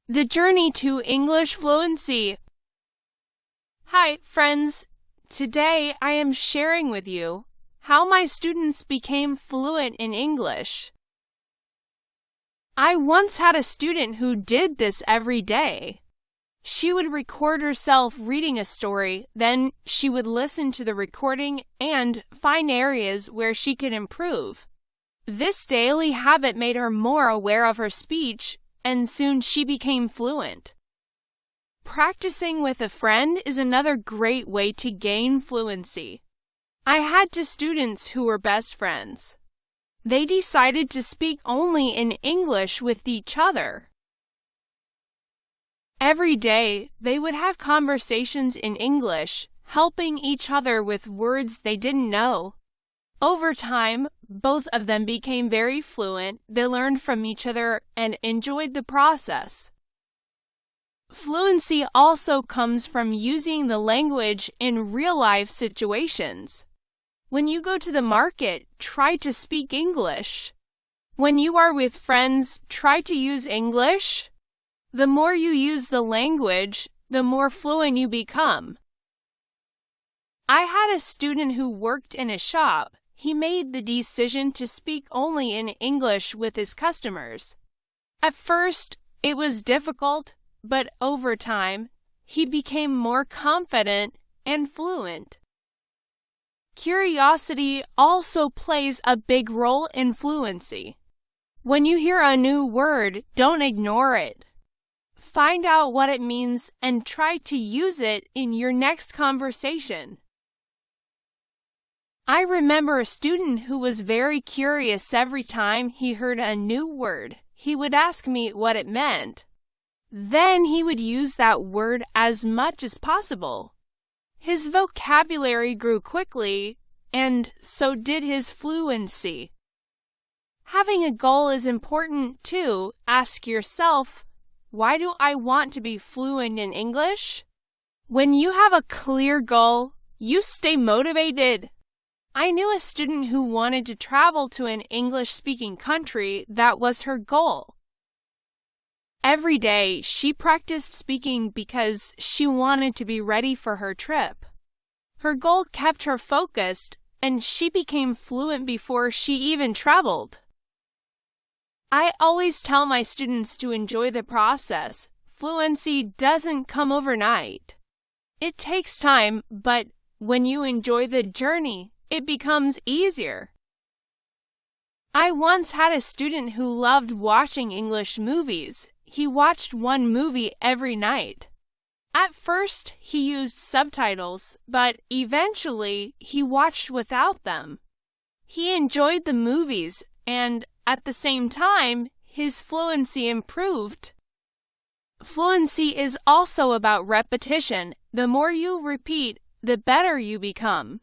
The Journey to English Fluency. Hi, friends. Today I am sharing with you how my students became fluent in English. I once had a student who did this every day. She would record herself reading a story, then she would listen to the recording and find areas where she could improve. This daily habit made her more aware of her speech, and soon she became fluent. Practicing with a friend is another great way to gain fluency. I had two students who were best friends. They decided to speak only in English with each other. Every day, they would have conversations in English, helping each other with words they didn't know. Over time, both of them became very fluent. They learned from each other and enjoyed the process. Fluency also comes from using the language in real-life situations. When you go to the market, try to speak English. When you are with friends, try to use English. The more you use the language, the more fluent you become. I had a student who worked in a shop. He made the decision to speak only in English with his customers. At first, it was difficult, but over time, he became more confident and fluent. Curiosity also plays a big role in fluency. When you hear a new word, don't ignore it. Find out what it means and try to use it in your next conversation. I remember a student who was very curious every time he heard a new word. He would ask me what it meant. Then he would use that word as much as possible. His vocabulary grew quickly, and so did his fluency. Having a goal is important too. Ask yourself, why do I want to be fluent in English? When you have a clear goal, you stay motivated. I knew a student who wanted to travel to an English-speaking country. That was her goal. Every day, she practiced speaking because she wanted to be ready for her trip. Her goal kept her focused, and she became fluent before she even traveled. I always tell my students to enjoy the process. Fluency doesn't come overnight. It takes time, but when you enjoy the journey, it becomes easier. I once had a student who loved watching English movies. He watched one movie every night. At first, he used subtitles, but eventually he watched without them. He enjoyed the movies, and at the same time, his fluency improved. Fluency is also about repetition. The more you repeat, the better you become.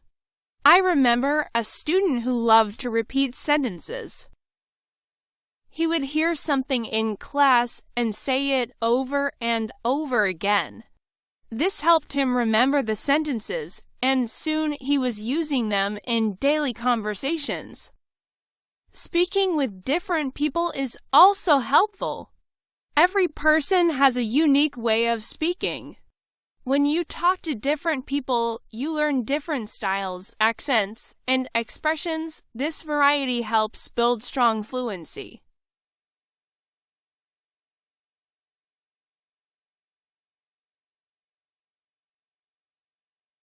I remember a student who loved to repeat sentences. He would hear something in class and say it over and over again. This helped him remember the sentences, and soon he was using them in daily conversations. Speaking with different people is also helpful. Every person has a unique way of speaking. When you talk to different people, you learn different styles, accents, and expressions. This variety helps build strong fluency.